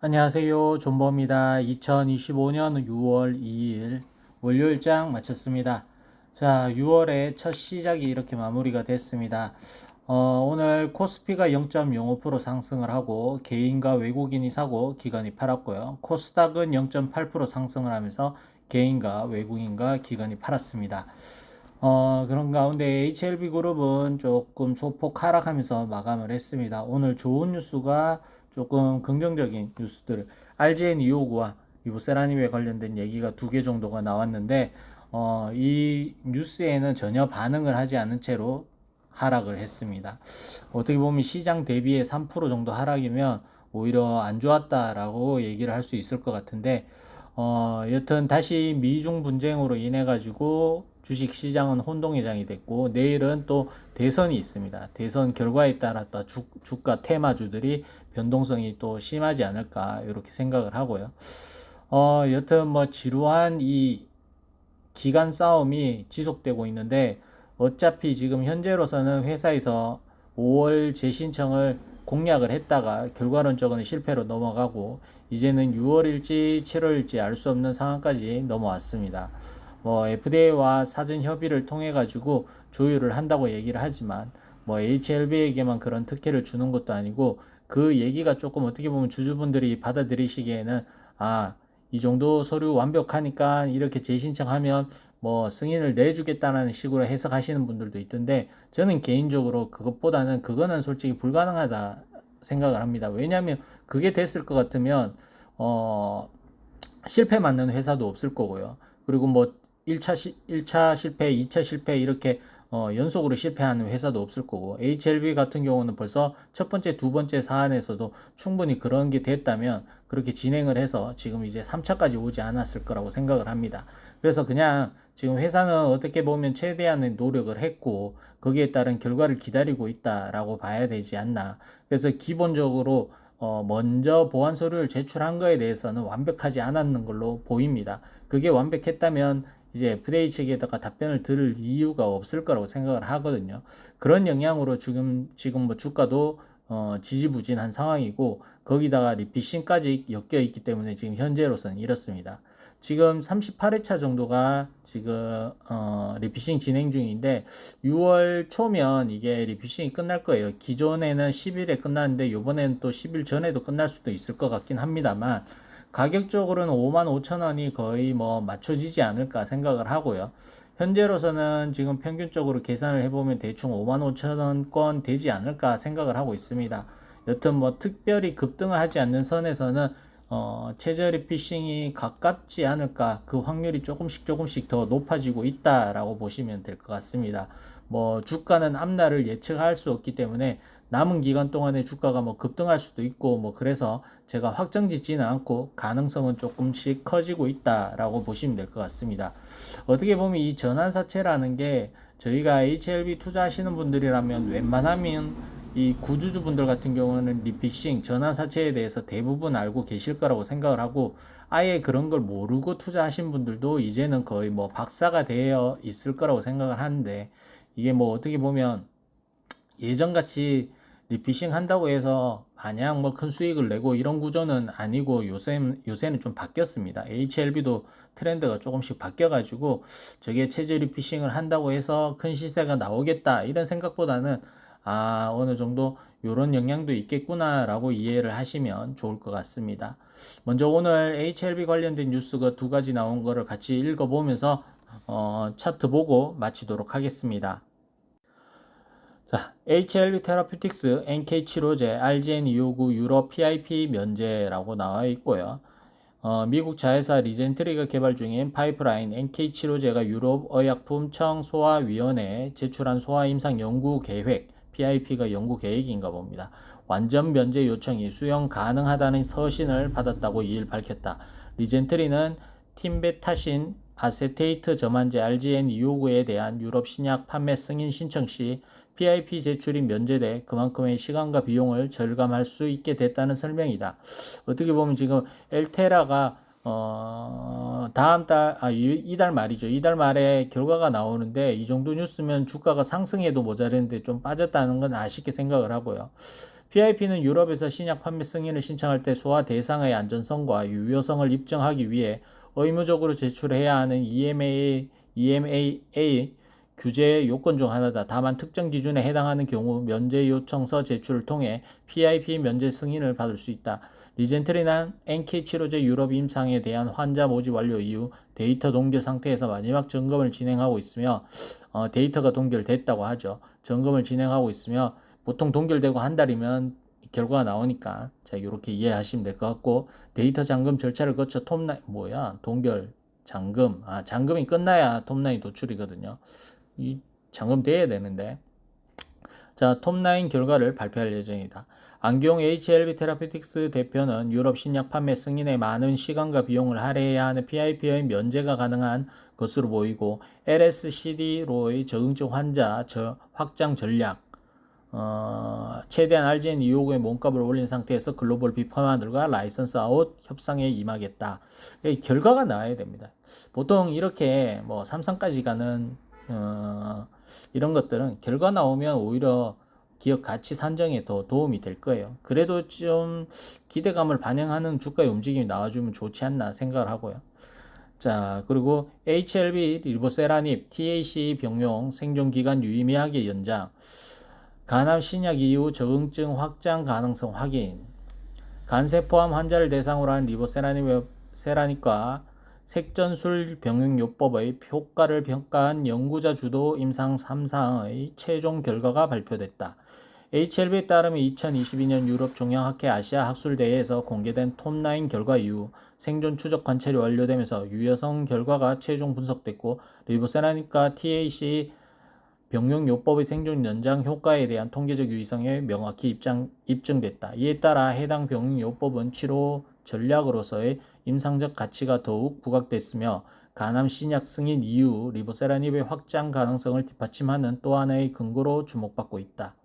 안녕하세요. 존버입니다. 2025년 6월 2일 월요일장 마쳤습니다. 자, 6월의 첫 시작이 이렇게 마무리가 됐습니다. 오늘 코스피가 0.05% 상승을 하고 개인과 외국인이 사고 기관이 팔았고요. 코스닥은 0.8% 상승을 하면서 개인과 외국인과 기관이 팔았습니다. 그런 가운데 HLB그룹은 조금 소폭 하락하면서 마감을 했습니다. 오늘 좋은 뉴스가 조금 긍정적인 뉴스들, RGN259와 이보세라님에 관련된 얘기가 두 개 정도가 나왔는데, 이 뉴스에는 전혀 반응을 하지 않은 채로 하락을 했습니다. 어떻게 보면 시장 대비에 3% 정도 하락이면 오히려 안 좋았다라고 얘기를 할 수 있을 것 같은데, 여튼 다시 미중 분쟁으로 인해 가지고 주식 시장은 혼동회장이 됐고 내일은 또 대선이 있습니다. 대선 결과에 따라 또 주가 테마주들이 변동성이 또 심하지 않을까 이렇게 생각을 하고요. 여튼 뭐 지루한 이 기간 싸움이 지속되고 있는데 어차피 지금 현재로서는 회사에서 5월 재신청을 공약을 했다가 결과론적으로 실패로 넘어가고 이제는 6월일지 7월일지 알 수 없는 상황까지 넘어왔습니다. 뭐 FDA와 사전 협의를 통해 가지고 조율을 한다고 얘기를 하지만 뭐 HLB에게만 그런 특혜를 주는 것도 아니고 그 얘기가 조금 어떻게 보면 주주분들이 받아들이시기에는 이 정도 서류 완벽하니까 이렇게 재신청하면 뭐 승인을 내주겠다는 식으로 해석하시는 분들도 있던데 저는 개인적으로 그것보다는 그거는 솔직히 불가능하다 생각을 합니다. 왜냐하면 그게 됐을 것 같으면 실패 맞는 회사도 없을 거고요. 그리고 뭐 1차 실패, 2차 실패 이렇게 연속으로 실패하는 회사도 없을 거고 HLB 같은 경우는 벌써 첫 번째, 두 번째 사안에서도 충분히 그런 게 됐다면 그렇게 진행을 해서 지금 이제 3차까지 오지 않았을 거라고 생각을 합니다. 그래서 그냥 지금 회사는 어떻게 보면 최대한의 노력을 했고 거기에 따른 결과를 기다리고 있다라고 봐야 되지 않나. 그래서 기본적으로 먼저 보완 서류를 제출한 거에 대해서는 완벽하지 않았는 걸로 보입니다. 그게 완벽했다면 이제 FDA 측에다가 답변을 들을 이유가 없을 거라고 생각을 하거든요. 그런 영향으로 지금 뭐 주가도 지지부진한 상황이고 거기다가 리피싱까지 엮여 있기 때문에 지금 현재로서는 이렇습니다. 지금 38회차 정도가 지금 리피싱 진행 중인데 6월 초면 이게 리피싱이 끝날 거예요. 기존에는 10일에 끝났는데 이번에는 또 10일 전에도 끝날 수도 있을 것 같긴 합니다만 가격적으로는 55,000원이 거의 뭐 맞춰지지 않을까 생각을 하고요. 현재로서는 지금 평균적으로 계산을 해보면 대충 55,000원권 되지 않을까 생각을 하고 있습니다. 여튼 뭐 특별히 급등을 하지 않는 선에서는 최저리 피싱이 가깝지 않을까 그 확률이 조금씩 더 높아지고 있다라고 보시면 될 것 같습니다. 뭐 주가는 앞날을 예측할 수 없기 때문에 남은 기간 동안에 주가가 뭐 급등할 수도 있고 뭐 그래서 제가 확정 짓지는 않고 가능성은 조금씩 커지고 있다라고 보시면 될 것 같습니다. 어떻게 보면 이 전환사채라는 게 저희가 HLB 투자하시는 분들이라면 웬만하면 이 구주주분들 같은 경우는 리피싱, 전환사채에 대해서 대부분 알고 계실 거라고 생각을 하고 아예 그런 걸 모르고 투자하신 분들도 이제는 거의 뭐 박사가 되어 있을 거라고 생각을 하는데 이게 뭐 어떻게 보면 예전같이 리피싱 한다고 해서 마냥 뭐 큰 수익을 내고 이런 구조는 아니고 요새는 좀 바뀌었습니다. HLB도 트렌드가 조금씩 바뀌어가지고 저게 체제 리피싱을 한다고 해서 큰 시세가 나오겠다 이런 생각보다는 어느 정도 이런 영향도 있겠구나라고 이해를 하시면 좋을 것 같습니다. 먼저 오늘 HLB 관련된 뉴스가 두 가지 나온 거를 같이 읽어보면서 차트 보고 마치도록 하겠습니다. 자, HLB 테라퓨틱스, NK 치료제, RGN259 유럽 PIP 면제라고 나와 있고요. 미국 자회사 리젠트리가 개발 중인 파이프라인 NK 치료제가 유럽 의약품청 소화위원회에 제출한 소화 임상 연구 계획 PIP가 연구 계획인가 봅니다. 완전 면제 요청이 수용 가능하다는 서신을 받았다고 2일 밝혔다. 리젠트리는 팀베타신 아세테이트 저만제 RGN259에 대한 유럽 신약 판매 승인 신청 시 PIP 제출이 면제돼 그만큼의 시간과 비용을 절감할 수 있게 됐다는 설명이다. 어떻게 보면 지금 엘테라가 다음 달, 이달 말이죠. 이달 말에 결과가 나오는데 이 정도 뉴스면 주가가 상승해도 모자랐는데 좀 빠졌다는 건 아쉽게 생각을 하고요. PIP는 유럽에서 신약 판매 승인을 신청할 때 소화 대상의 안전성과 유효성을 입증하기 위해 의무적으로 제출해야 하는 EMA 규제 요건 중 하나다. 다만 특정 기준에 해당하는 경우 면제 요청서 제출을 통해 PIP 면제 승인을 받을 수 있다. 리젠트리난 NK 치료제 유럽 임상에 대한 환자 모집 완료 이후 데이터 동결 상태에서 마지막 점검을 진행하고 있으며 데이터가 동결됐다고 하죠. 점검을 진행하고 있으며 보통 동결되고 한 달이면 결과가 나오니까 자 이렇게 이해하시면 될 것 같고 데이터 잠금 절차를 거쳐 동결 잠금이 끝나야 톱라인 도출이거든요. 이 잠금돼야 되는데 자 톱라인 결과를 발표할 예정이다. 안경 HLB 테라피틱스 대표는 유럽 신약 판매 승인에 많은 시간과 비용을 할애해야 하는 PIP의 면제가 가능한 것으로 보이고 LSCD로의 적응증 환자 확장 전략 최대한 RGN 259의 몸값을 올린 상태에서 글로벌 빅파마들과 라이선스 아웃 협상에 임하겠다. 결과가 나와야 됩니다. 보통 이렇게 뭐 삼성까지 가는 이런 것들은 결과 나오면 오히려 기업 가치 산정에 더 도움이 될 거예요. 그래도 좀 기대감을 반영하는 주가의 움직임이 나와주면 좋지 않나 생각을 하고요. 자, 그리고 HLB 리보세라닙 TAC 병용 생존기간 유의미하게 연장 간암 신약 이후 적응증 확장 가능성 확인 간세 포함 환자를 대상으로 한 리보세라닙과 색전술 병용요법의 효과를 평가한 연구자 주도 임상 3상의 최종 결과가 발표됐다. HLB에 따르면 2022년 유럽 종양학회 아시아 학술대회에서 공개된 톱라인 결과 이후 생존 추적 관찰이 완료되면서 유효성 결과가 최종 분석됐고 리보세라닙과 TAC 병용요법의 생존 연장 효과에 대한 통계적 유의성이 명확히 입증됐다. 이에 따라 해당 병용요법은 치료 전략으로서의 임상적 가치가 더욱 부각됐으며 간암 신약 승인 이후 리보세라닙의 확장 가능성을 뒷받침하는 또 하나의 근거로 주목받고 있다.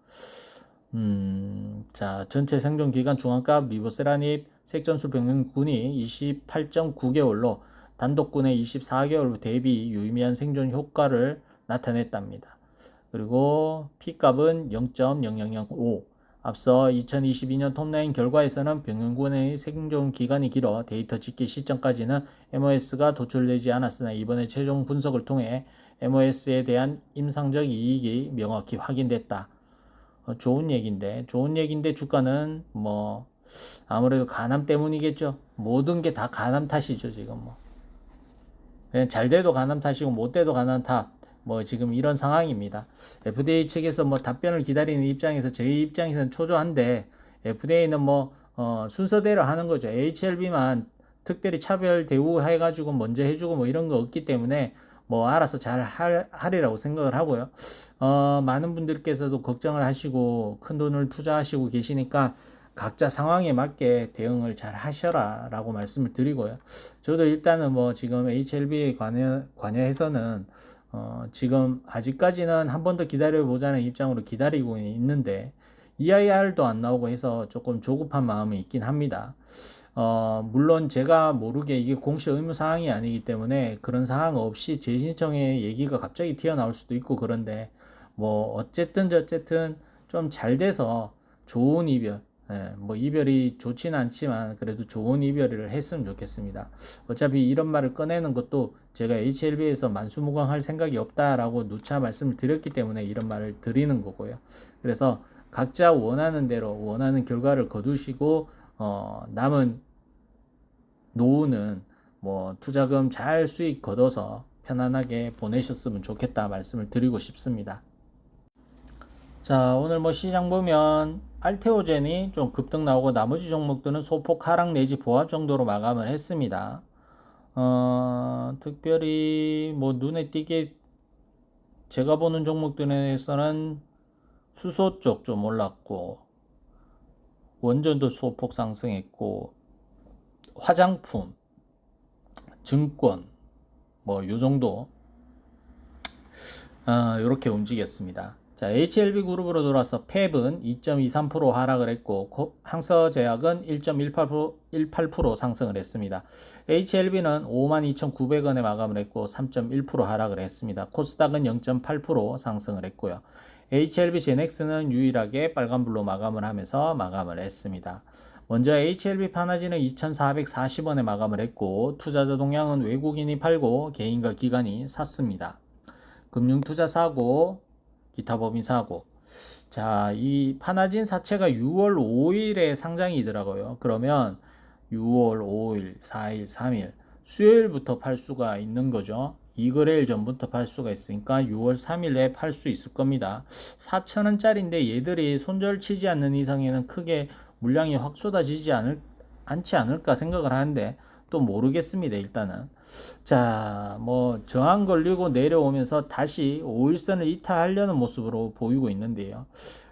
자, 전체 생존 기간 중앙값 리보세라닙 색전술 병용군이 28.9개월로 단독군의 24개월 대비 유의미한 생존 효과를 나타냈답니다. 그리고 P값은 0.0005. 앞서 2022년 톱라인 결과에서는 병용군의 생존 기간이 길어 데이터 집계 시점까지는 MOS가 도출되지 않았으나 이번에 최종 분석을 통해 MOS에 대한 임상적 이익이 명확히 확인됐다. 좋은 얘기인데 주가는 뭐 아무래도 간암 때문이겠죠. 모든 게 다 간암 탓이죠 지금 뭐. 그냥 잘 돼도 간암 탓이고 못 돼도 간암 탓. 뭐 지금 이런 상황입니다. FDA 측에서 뭐 답변을 기다리는 입장에서 저희 입장에서는 초조한데 FDA는 뭐 순서대로 하는 거죠. HLB만 특별히 차별 대우해가지고 먼저 해주고 뭐 이런 거 없기 때문에 뭐 알아서 잘 하리라고 생각을 하고요. 많은 분들께서도 걱정을 하시고 큰 돈을 투자하시고 계시니까 각자 상황에 맞게 대응을 잘 하셔라 라고 말씀을 드리고요. 저도 일단은 뭐 지금 HLB에 관여해서는 지금 아직까지는 한 번 더 기다려보자는 입장으로 기다리고 있는데 EIR도 안 나오고 해서 조금 조급한 마음이 있긴 합니다. 물론 제가 모르게 이게 공시 의무 사항이 아니기 때문에 그런 사항 없이 재신청의 얘기가 갑자기 튀어나올 수도 있고 그런데 뭐 어쨌든 좀 잘 돼서 좋은 이별 뭐 이별이 좋지는 않지만 그래도 좋은 이별을 했으면 좋겠습니다. 어차피 이런 말을 꺼내는 것도 제가 HLB에서 만수무강할 생각이 없다라고 누차 말씀을 드렸기 때문에 이런 말을 드리는 거고요. 그래서 각자 원하는 대로 원하는 결과를 거두시고 남은 노후는 뭐 투자금 잘 수익 거둬서 편안하게 보내셨으면 좋겠다 말씀을 드리고 싶습니다. 자, 오늘 뭐 시장 보면 알테오젠이 좀 급등 나오고 나머지 종목들은 소폭 하락 내지 보합 정도로 마감을 했습니다. 특별히 뭐 눈에 띄게 제가 보는 종목들에서는 수소 쪽 좀 올랐고 원전도 소폭 상승했고 화장품, 증권 뭐 요 정도 이렇게 움직였습니다. 자, HLB 그룹으로 돌아서 팹은 2.23% 하락을 했고 항서제약은 1.18% 상승을 했습니다. HLB는 52,900원에 마감을 했고 3.1% 하락을 했습니다. 코스닥은 0.8% 상승을 했고요. HLB 제넥스는 유일하게 빨간불로 마감을 하면서 마감을 했습니다. 먼저 HLB 파나지는 2,440원에 마감을 했고 투자자 동향은 외국인이 팔고 개인과 기관이 샀습니다. 금융투자 사고, 기타 법인 사고. 자, 이 파나진 사채가 6월 5일에 상장이더라고요. 그러면 6월 5일, 4일, 3일, 수요일부터 팔 수가 있는 거죠. 2거래일 전부터 팔 수가 있으니까 6월 3일에 팔 수 있을 겁니다. 4,000원짜리인데 얘들이 손절 치지 않는 이상에는 크게 물량이 확 쏟아지지 않지 않을까 생각을 하는데 또 모르겠습니다. 일단은 자, 뭐 저항 걸리고 내려오면서 다시 5일선을 이탈하려는 모습으로 보이고 있는데요.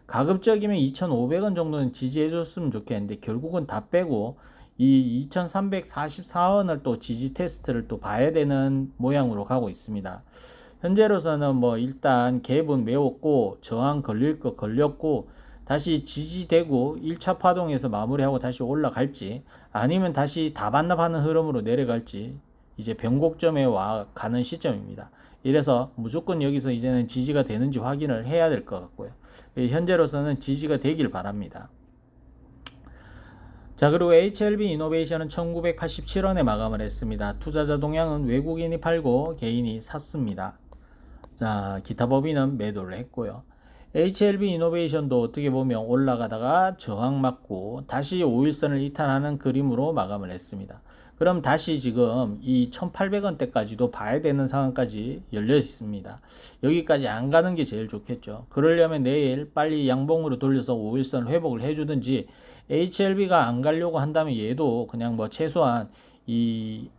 가급적이면 2,500원 정도는 지지해 줬으면 좋겠는데 결국은 다 빼고 이 2,344원을 또 지지 테스트를 또 봐야 되는 모양으로 가고 있습니다. 현재로서는 뭐 일단 갭은 메웠고 저항 걸릴 거 걸렸고 다시 지지되고 1차 파동에서 마무리하고 다시 올라갈지 아니면 다시 다 반납하는 흐름으로 내려갈지 이제 변곡점에 와 가는 시점입니다. 이래서 무조건 여기서 이제는 지지가 되는지 확인을 해야 될 것 같고요. 현재로서는 지지가 되길 바랍니다. 자, 그리고 HLB 이노베이션은 1987원에 마감을 했습니다. 투자자 동향은 외국인이 팔고 개인이 샀습니다. 자, 기타 법인은 매도를 했고요. HLB 이노베이션도 어떻게 보면 올라가다가 저항 맞고 다시 5일선을 이탈하는 그림으로 마감을 했습니다. 그럼 다시 지금 이 1800원대까지도 봐야 되는 상황까지 열려 있습니다. 여기까지 안 가는 게 제일 좋겠죠. 그러려면 내일 빨리 양봉으로 돌려서 5일선 회복을 해주든지 HLB가 안 가려고 한다면 얘도 그냥 뭐 최소한 이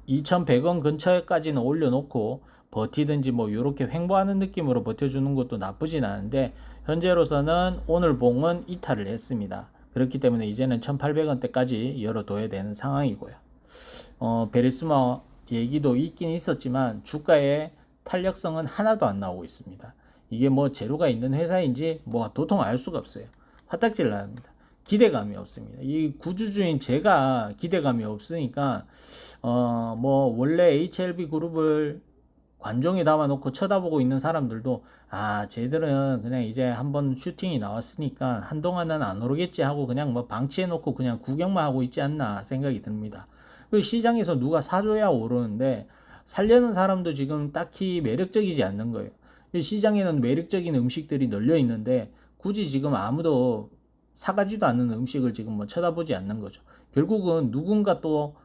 2100원 근처까지는 올려놓고 버티든지 뭐 이렇게 횡보하는 느낌으로 버텨주는 것도 나쁘진 않은데 현재로서는 오늘 봉은 이탈을 했습니다. 그렇기 때문에 이제는 1800원대까지 열어둬야 되는 상황이고요. 베리스머 얘기도 있긴 있었지만 주가의 탄력성은 하나도 안 나오고 있습니다. 이게 뭐 재료가 있는 회사인지 뭐 도통 알 수가 없어요. 화딱질 납니다. 기대감이 없습니다. 이 구주주인 제가 기대감이 없으니까 뭐 원래 HLB 그룹을 관종에 담아놓고 쳐다보고 있는 사람들도 아 쟤들은 그냥 이제 한번 슈팅이 나왔으니까 한동안은 안 오르겠지 하고 그냥 뭐 방치해놓고 그냥 구경만 하고 있지 않나 생각이 듭니다. 그 시장에서 누가 사줘야 오르는데 살려는 사람도 지금 딱히 매력적이지 않는 거예요. 시장에는 매력적인 음식들이 널려 있는데 굳이 지금 아무도 사가지도 않는 음식을 지금 뭐 쳐다보지 않는 거죠. 결국은 누군가 또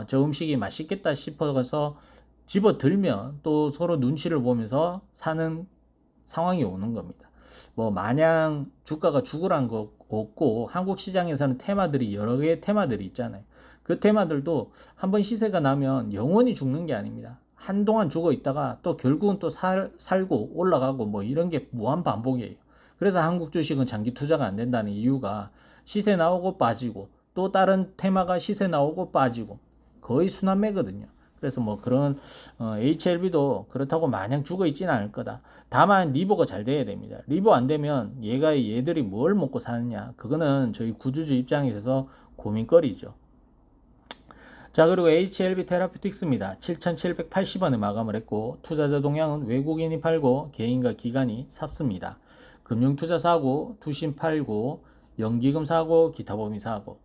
저 음식이 맛있겠다 싶어서 집어들면 또 서로 눈치를 보면서 사는 상황이 오는 겁니다. 뭐 마냥 주가가 죽으란 거 없고 한국 시장에서는 테마들이 여러 개의 테마들이 있잖아요. 그 테마들도 한번 시세가 나면 영원히 죽는 게 아닙니다. 한동안 죽어 있다가 또 결국은 또 살고 올라가고 뭐 이런 게 무한 반복이에요. 그래서 한국 주식은 장기 투자가 안 된다는 이유가 시세 나오고 빠지고 또 다른 테마가 시세 나오고 빠지고 거의 순환매거든요. 그래서 뭐 그런 HLB도 그렇다고 마냥 죽어 있지는 않을 거다. 다만 리버가 잘 돼야 됩니다. 리버 안 되면 얘들이 뭘 먹고 사느냐 그거는 저희 구주주 입장에서 고민거리죠. 자, 그리고 HLB 테라퓨틱스입니다. 7,780원에 마감을 했고 투자자 동향은 외국인이 팔고 개인과 기관이 샀습니다. 금융투자 사고, 투신 팔고, 연기금 사고, 기타 범위 사고.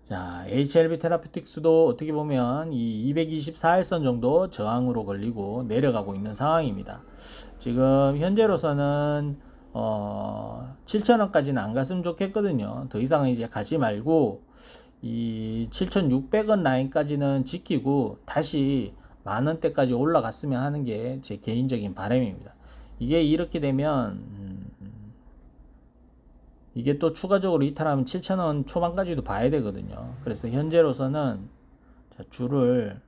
자, HLB 테라퓨틱스도 어떻게 보면 이 224일선 정도 저항으로 걸리고 내려가고 있는 상황입니다. 지금 현재로서는 7,000원까지는 안 갔으면 좋겠거든요. 더 이상 이제 가지 말고 이 7,600원 라인까지는 지키고 다시 만원대까지 올라갔으면 하는 게 제 개인적인 바람입니다. 이게 이렇게 되면 이게 또 추가적으로 이탈하면 7,000원 초반까지도 봐야 되거든요. 그래서 현재로서는 자, 줄을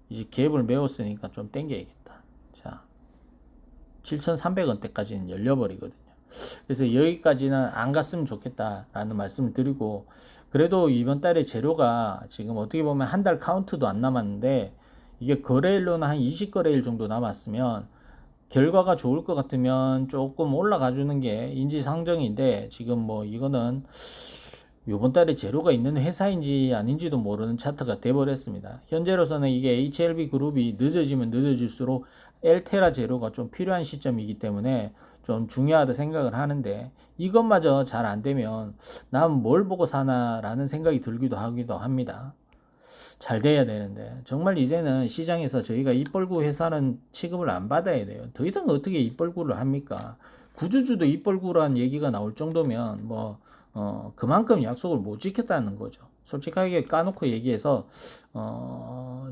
이제 갭을 메웠으니까 좀 당겨야겠다. 자, 7,300원대까지는 열려버리거든요. 그래서 여기까지는 안 갔으면 좋겠다라는 말씀을 드리고 그래도 이번 달에 재료가 지금 어떻게 보면 한 달 카운트도 안 남았는데 이게 거래일로는 한 20거래일 정도 남았으면 결과가 좋을 것 같으면 조금 올라가 주는 게 인지상정인데 지금 뭐 이거는 요번 달에 재료가 있는 회사인지 아닌지도 모르는 차트가 돼버렸습니다. 현재로서는 이게 HLB 그룹이 늦어지면 늦어질수록 엘테라 재료가 좀 필요한 시점이기 때문에 좀 중요하다 생각을 하는데, 이것마저 잘 안 되면 난 뭘 보고 사나라는 생각이 들기도 하기도 합니다. 잘 돼야 되는데 정말 이제는 시장에서 저희가 입벌구 회사는 취급을 안 받아야 돼요. 더 이상 어떻게 입벌구를 합니까? 구주주도 입벌구라는 얘기가 나올 정도면 그만큼 약속을 못 지켰다는 거죠. 솔직하게 까놓고 얘기해서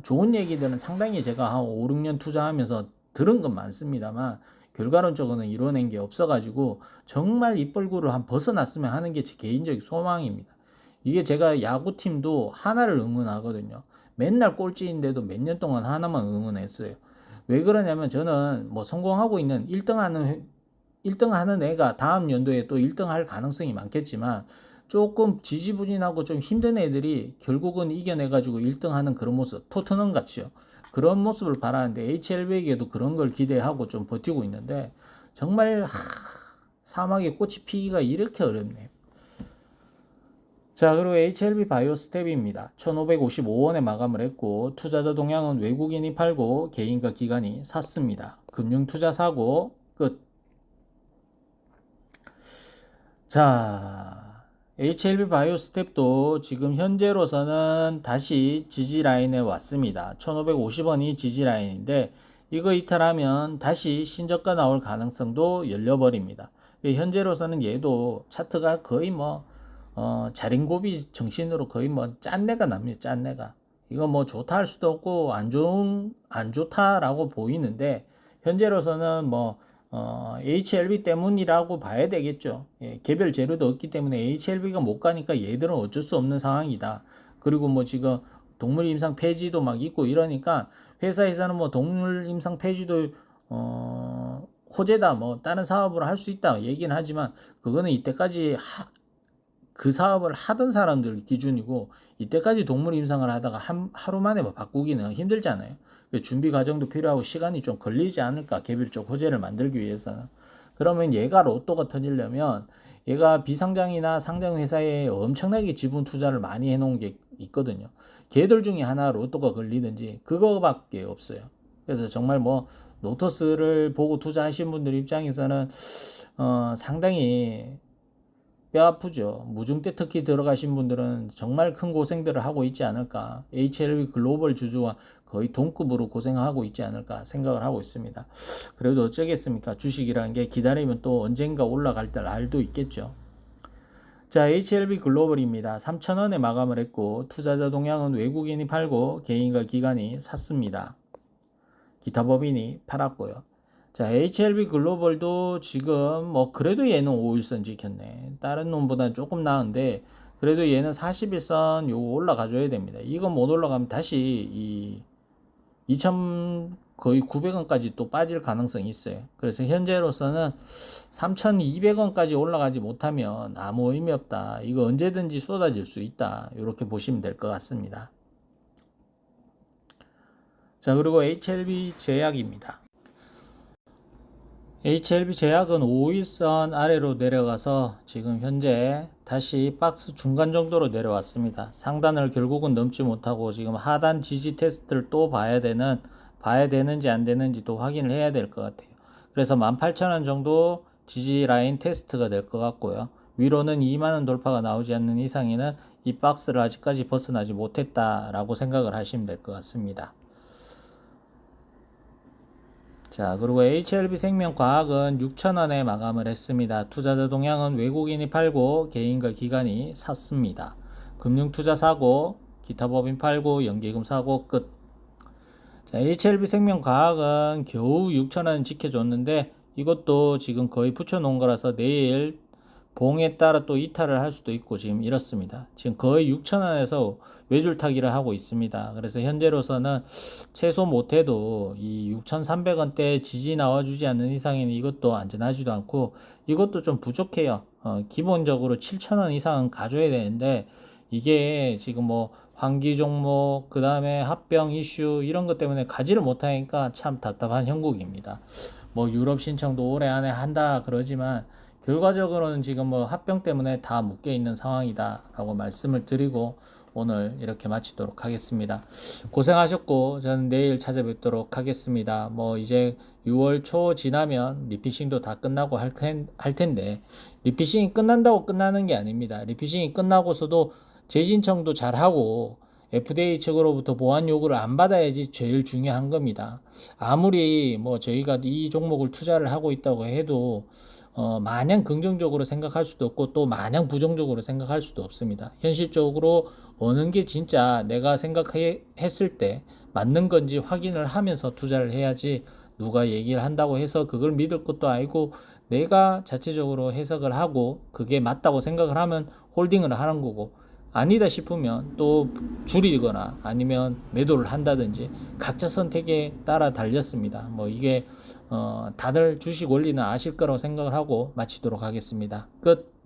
좋은 얘기들은 상당히 제가 한 5, 6년 투자하면서 들은 건 많습니다만 결과론적으로는 이뤄낸 게 없어가지고 정말 입벌구를 한 벗어났으면 하는 게 제 개인적인 소망입니다. 이게 제가 야구팀도 하나를 응원하거든요. 맨날 꼴찌인데도 몇 년 동안 하나만 응원했어요. 왜 그러냐면 저는 뭐 성공하고 있는 1등 하는 애가 다음 연도에 또 1등 할 가능성이 많겠지만 조금 지지부진하고 좀 힘든 애들이 결국은 이겨내가지고 1등 하는 그런 모습, 토트넘 같이요. 그런 모습을 바라는데 HLB에게도 그런 걸 기대하고 좀 버티고 있는데 정말 사막에 꽃이 피기가 이렇게 어렵네요. 자, 그리고 HLB 바이오스텝입니다. 1555원에 마감을 했고 투자자 동향은 외국인이 팔고 개인과 기관이 샀습니다. 금융투자 사고 끝. 자, HLB 바이오스텝도 지금 현재로서는 다시 지지라인에 왔습니다. 1550원이 지지라인인데 이거 이탈하면 다시 신저가 나올 가능성도 열려버립니다. 현재로서는 얘도 차트가 거의 자린고비 정신으로 거의 짠내가 납니다. 짠내가. 이거 좋다 할 수도 없고 안 좋다라고 보이는데 현재로서는 HLB 때문이라고 봐야 되겠죠. 예, 개별 재료도 없기 때문에 HLB가 못 가니까 얘들은 어쩔 수 없는 상황이다. 그리고 지금 동물 임상 폐지도 막 있고 이러니까 회사에서는 동물 임상 폐지도 호재다 다른 사업을 할 수 있다 얘기는 하지만 그거는 이때까지 그 사업을 하던 사람들 기준이고 이때까지 동물 임상을 하다가 하루 만에 바꾸기는 힘들잖아요. 준비 과정도 필요하고 시간이 좀 걸리지 않을까, 개별적 호재를 만들기 위해서는. 그러면 얘가 로또가 터지려면 얘가 비상장이나 상장 회사에 엄청나게 지분 투자를 많이 해놓은 게 있거든요. 걔들 중에 하나 로또가 걸리든지 그거밖에 없어요. 그래서 정말 로터스를 보고 투자하신 분들 입장에서는 상당히 뼈 아프죠. 무중대 특히 들어가신 분들은 정말 큰 고생들을 하고 있지 않을까. HLB 글로벌 주주와 거의 동급으로 고생하고 있지 않을까 생각을 하고 있습니다. 그래도 어쩌겠습니까? 주식이라는 게 기다리면 또 언젠가 올라갈 날도 있겠죠. 자, HLB 글로벌입니다. 3,000원에 마감을 했고 투자자 동향은 외국인이 팔고 개인과 기관이 샀습니다. 기타 법인이 팔았고요. 자, HLB 글로벌도 지금 그래도 얘는 5일선 지켰네. 다른 놈보다는 조금 나은데 그래도 얘는 41선 요거 올라가 줘야 됩니다. 이거 못 올라가면 다시 2,000 거의 900원까지 또 빠질 가능성이 있어요. 그래서 현재로서는 3,200원까지 올라가지 못하면 아무 의미 없다. 이거 언제든지 쏟아질 수 있다. 이렇게 보시면 될 것 같습니다. 자, 그리고 HLB 제약입니다. HLB 제약은 5일선 아래로 내려가서 지금 현재 다시 박스 중간 정도로 내려왔습니다. 상단을 결국은 넘지 못하고 지금 하단 지지 테스트를 또 봐야 되는지 안 되는지 또 확인을 해야 될 것 같아요. 그래서 18,000원 정도 지지 라인 테스트가 될 것 같고요. 위로는 2만원 돌파가 나오지 않는 이상에는 이 박스를 아직까지 벗어나지 못했다라고 생각을 하시면 될 것 같습니다. 자, 그리고 HLB 생명과학은 6,000원에 마감을 했습니다. 투자자 동향은 외국인이 팔고 개인과 기관이 샀습니다. 금융투자 사고, 기타 법인 팔고, 연기금 사고 끝. 자, HLB 생명과학은 겨우 6,000원 지켜줬는데 이것도 지금 거의 붙여놓은 거라서 내일 봉에 따라 또 이탈을 할 수도 있고 지금 이렇습니다. 지금 거의 6,000원에서 외줄타기를 하고 있습니다. 그래서 현재로서는 최소 못해도 이 6,300원대 지지 나와주지 않는 이상에는 이것도 안전하지도 않고 이것도 좀 부족해요. 기본적으로 7,000원 이상은 가져야 되는데 이게 지금 환기 종목 그 다음에 합병 이슈 이런 것 때문에 가지를 못하니까 참 답답한 형국입니다. 유럽 신청도 올해 안에 한다 그러지만 결과적으로는 지금 뭐 합병 때문에 다 묶여 있는 상황이다라고 말씀을 드리고 오늘 이렇게 마치도록 하겠습니다. 고생하셨고 저는 내일 찾아뵙도록 하겠습니다. 뭐 이제 6월 초 지나면 리피싱도 다 끝나고 할 텐데 리피싱이 끝난다고 끝나는 게 아닙니다. 리피싱이 끝나고서도 재신청도 잘하고 FDA 측으로부터 보완 요구를 안 받아야지 제일 중요한 겁니다. 아무리 뭐 저희가 이 종목을 투자를 하고 있다고 해도 마냥 긍정적으로 생각할 수도 없고 또 마냥 부정적으로 생각할 수도 없습니다. 현실적으로 어느 게 진짜 내가 생각했을 때 맞는 건지 확인을 하면서 투자를 해야지 누가 얘기를 한다고 해서 그걸 믿을 것도 아니고 내가 자체적으로 해석을 하고 그게 맞다고 생각을 하면 홀딩을 하는 거고 아니다 싶으면 또 줄이거나 아니면 매도를 한다든지 각자 선택에 따라 달렸습니다. 뭐 이게 다들 주식 원리는 아실 거라고 생각을 하고 마치도록 하겠습니다. 끝.